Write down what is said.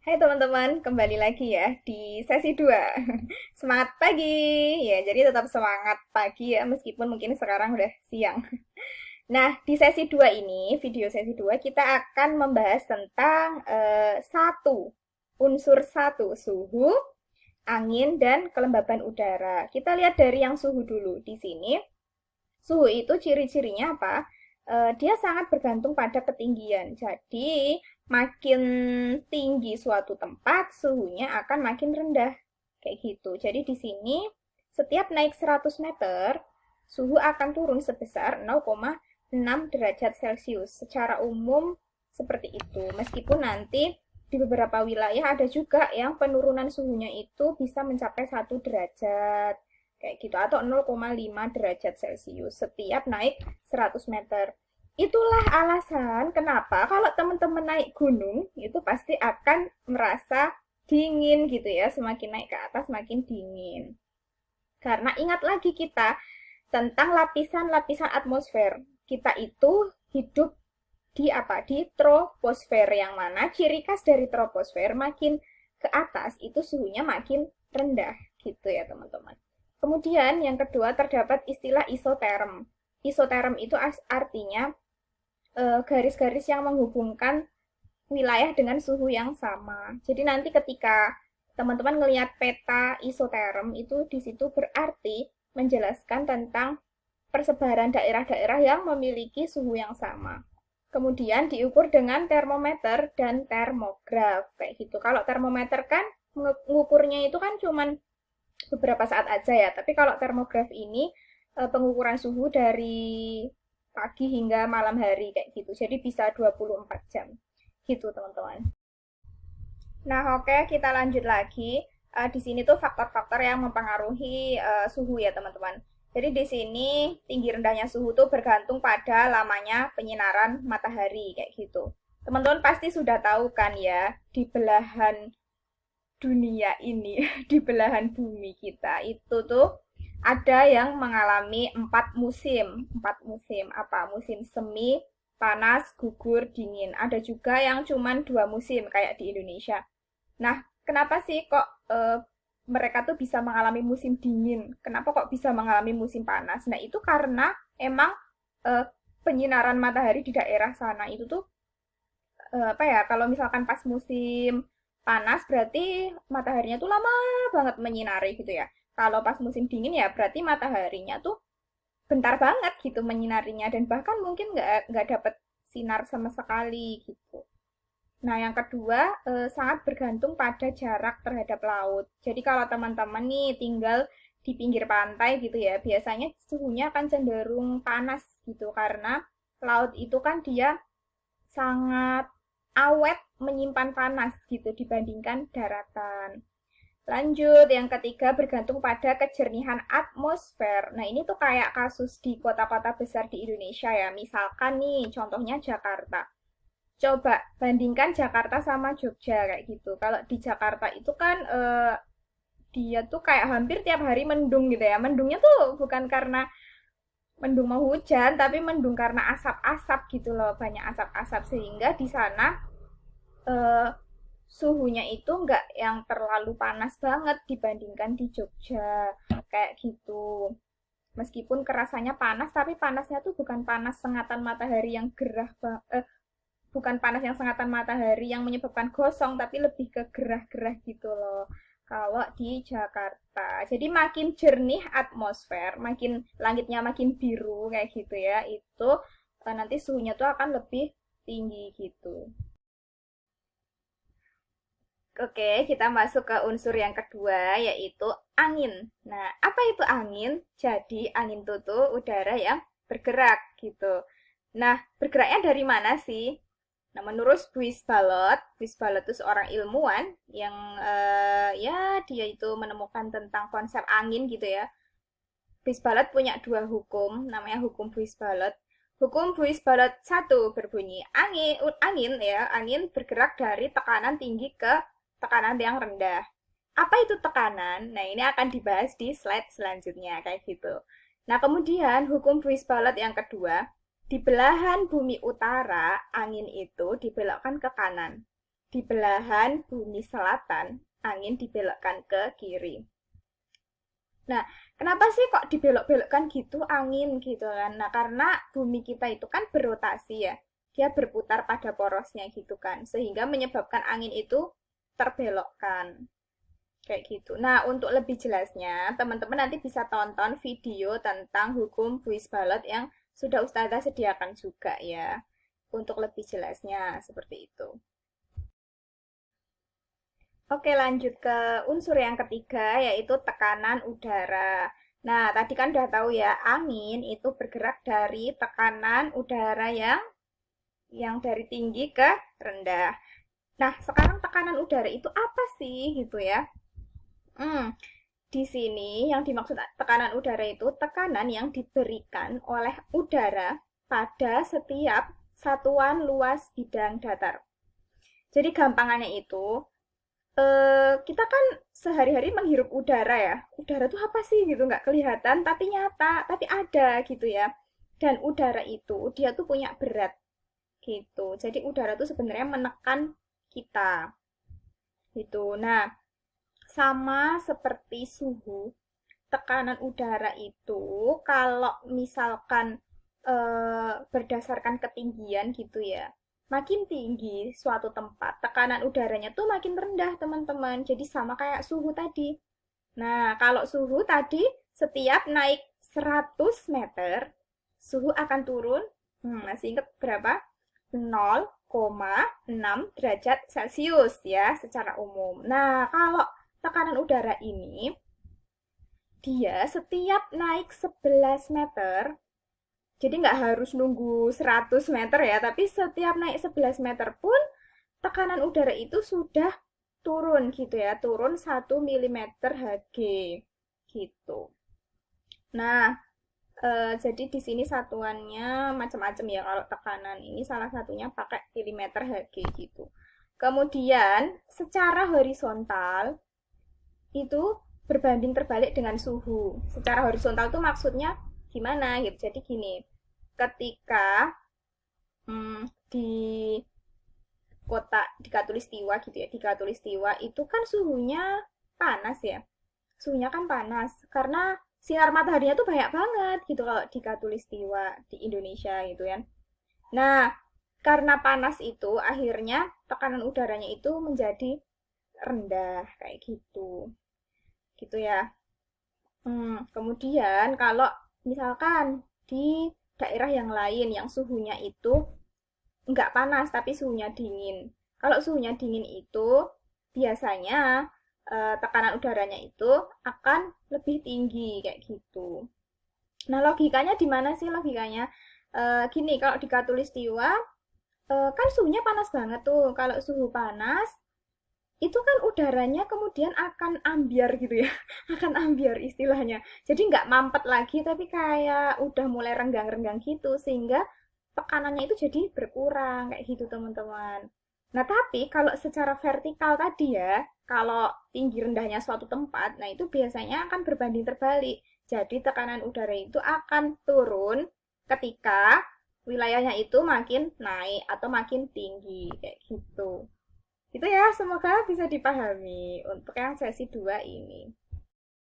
Hai teman-teman, kembali lagi ya di sesi 2. Semangat pagi. Ya, jadi tetap semangat pagi ya meskipun mungkin sekarang udah siang. Nah, di sesi 2 ini, video sesi 2 kita akan membahas tentang unsur satu, suhu, angin dan kelembaban udara. Kita lihat dari yang suhu dulu. Di sini suhu itu ciri-cirinya apa? Dia sangat bergantung pada ketinggian. Jadi, makin tinggi suatu tempat, suhunya akan makin rendah. Kayak gitu. Jadi di sini setiap naik 100 meter, suhu akan turun sebesar 0,6 derajat Celcius. Secara umum seperti itu. Meskipun nanti di beberapa wilayah ada juga yang penurunan suhunya itu bisa mencapai 1 derajat kayak gitu atau 0,5 derajat Celcius setiap naik 100 meter. Itulah alasan kenapa kalau teman-teman naik gunung itu pasti akan merasa dingin gitu ya, semakin naik ke atas makin dingin. Karena ingat lagi kita tentang lapisan-lapisan atmosfer. Kita itu hidup di apa? Di troposfer yang mana ciri khas dari troposfer makin ke atas itu suhunya makin rendah gitu ya teman-teman. Kemudian yang kedua terdapat istilah isoterm. Isoterm itu artinya garis-garis yang menghubungkan wilayah dengan suhu yang sama. Jadi nanti ketika teman-teman ngelihat peta isoterm itu di situ berarti menjelaskan tentang persebaran daerah-daerah yang memiliki suhu yang sama. Kemudian diukur dengan termometer dan termograf kayak gitu. Kalau termometer kan mengukurnya itu kan cuman beberapa saat aja ya. Tapi kalau termograf ini pengukuran suhu dari pagi hingga malam hari kayak gitu. Jadi bisa 24 jam. Gitu teman-teman. Nah, oke, kita lanjut lagi. Di sini tuh faktor-faktor yang mempengaruhi suhu ya, teman-teman. Jadi di sini tinggi rendahnya suhu tuh bergantung pada lamanya penyinaran matahari kayak gitu. Teman-teman pasti sudah tahu kan ya, di belahan dunia ini, di belahan bumi kita itu tuh ada yang mengalami 4 musim. 4 musim apa? Musim semi, panas, gugur, dingin. Ada juga yang cuman 2 musim kayak di Indonesia. Nah, kenapa sih kok mereka tuh bisa mengalami musim dingin? Kenapa kok bisa mengalami musim panas? Nah, itu karena emang eh, penyinaran matahari di daerah sana itu tuh apa ya? Kalau misalkan pas musim panas berarti mataharinya tuh lama banget menyinari gitu ya. Kalau pas musim dingin ya berarti mataharinya tuh bentar banget gitu menyinarinya dan bahkan mungkin nggak dapet sinar sama sekali gitu. Nah, yang kedua, sangat bergantung pada jarak terhadap laut. Jadi kalau teman-teman nih tinggal di pinggir pantai gitu ya, biasanya suhunya akan cenderung panas gitu karena laut itu kan dia sangat awet menyimpan panas gitu dibandingkan daratan. Lanjut, yang ketiga bergantung pada kejernihan atmosfer. Nah, ini tuh kayak kasus di kota-kota besar di Indonesia ya. Misalkan nih, contohnya Jakarta. Coba bandingkan Jakarta sama Jogja kayak gitu. Kalau di Jakarta itu kan dia tuh kayak hampir tiap hari mendung gitu ya. Mendungnya tuh bukan karena mendung mau hujan, tapi mendung karena asap-asap gitu loh, banyak asap-asap sehingga di sana eh, suhunya itu nggak yang terlalu panas banget dibandingkan di Jogja kayak gitu. Meskipun kerasanya panas, tapi panasnya tuh bukan panas sengatan matahari yang bukan panas yang sengatan matahari yang menyebabkan gosong, tapi lebih ke gerah-gerah gitu loh. Kalau di Jakarta. Jadi makin jernih atmosfer, makin langitnya makin biru kayak gitu ya, itu nanti suhunya tuh akan lebih tinggi gitu. Oke, kita masuk ke unsur yang kedua, yaitu angin. Nah, apa itu angin? Jadi, angin itu tuh udara yang bergerak gitu. Nah, bergeraknya dari mana sih? Nah, menurut Buis Balot itu seorang ilmuwan yang ya dia itu menemukan tentang konsep angin gitu ya. Buis Balot punya dua hukum, namanya hukum Buis Balot. Hukum Buis Balot satu berbunyi angin ya, angin bergerak dari tekanan tinggi ke tekanan yang rendah. Apa itu tekanan? Nah, ini akan dibahas di slide selanjutnya kayak gitu. Nah, kemudian hukum Buis Balot yang kedua, di belahan bumi utara, angin itu dibelokkan ke kanan. di belahan bumi selatan, angin dibelokkan ke kiri. Nah, kenapa sih kok dibelok-belokkan gitu angin gitu kan? Nah, karena bumi kita itu kan berotasi ya. Dia berputar pada porosnya gitu kan. Sehingga menyebabkan angin itu terbelokkan. Kayak gitu. Nah, untuk lebih jelasnya, teman-teman nanti bisa tonton video tentang hukum Buis-Ballot yang sudah Ustazah sediakan juga ya. Untuk lebih jelasnya, seperti itu. Oke, lanjut ke unsur yang ketiga, yaitu tekanan udara. Nah, tadi kan udah tahu ya, angin itu bergerak dari tekanan udara yang dari tinggi ke rendah. Nah, sekarang tekanan udara itu apa sih gitu ya? Hmm, di sini yang dimaksud tekanan udara itu tekanan yang diberikan oleh udara pada setiap satuan luas bidang datar. Jadi gampangannya itu, kita kan sehari-hari menghirup udara ya. Udara tuh apa sih gitu, nggak kelihatan tapi nyata, tapi ada gitu ya. Dan udara itu dia tuh punya berat gitu. Jadi udara tuh sebenarnya menekan kita gitu. Nah, sama seperti suhu, tekanan udara itu kalau misalkan berdasarkan ketinggian gitu ya. Makin tinggi suatu tempat, tekanan udaranya tuh makin rendah, teman-teman. Jadi sama kayak suhu tadi. Nah, kalau suhu tadi setiap naik 100 meter, suhu akan turun, masih ingat berapa? 0,6 derajat Celcius ya, secara umum. Nah, kalau tekanan udara ini, dia setiap naik 11 meter, jadi nggak harus nunggu 100 meter ya, tapi setiap naik 11 meter pun tekanan udara itu sudah turun gitu ya, turun 1 mm Hg gitu. Nah, jadi di sini satuannya macam-macam ya kalau tekanan ini salah satunya pakai milimeter Hg gitu. Kemudian secara horizontal itu berbanding terbalik dengan suhu. Secara horizontal itu maksudnya gimana gitu. Jadi gini, ketika di kota di Katulistiwa gitu ya, di Katulistiwa itu kan suhunya panas ya. Suhunya kan panas karena sinar mataharinya tuh banyak banget gitu kalau di Katulistiwa di Indonesia gitu kan. Nah, karena panas itu akhirnya tekanan udaranya itu menjadi rendah kayak gitu. Gitu ya. Kemudian kalau misalkan di daerah yang lain yang suhunya itu nggak panas tapi suhunya dingin. Kalau suhunya dingin itu biasanya tekanan udaranya itu akan lebih tinggi kayak gitu. Nah, logikanya di mana sih logikanya? Gini, kalau di Katulistiwa kan suhunya panas banget tuh. Kalau suhu panas, itu kan udaranya kemudian akan ambiar gitu ya, akan ambiar istilahnya. Jadi nggak mampet lagi, tapi kayak udah mulai renggang-renggang gitu, sehingga tekanannya itu jadi berkurang, kayak gitu teman-teman. Nah, tapi kalau secara vertikal tadi ya, kalau tinggi rendahnya suatu tempat, nah itu biasanya akan berbanding terbalik. Jadi tekanan udara itu akan turun ketika wilayahnya itu makin naik atau makin tinggi, kayak gitu. Itu ya, semoga bisa dipahami untuk yang sesi 2 ini.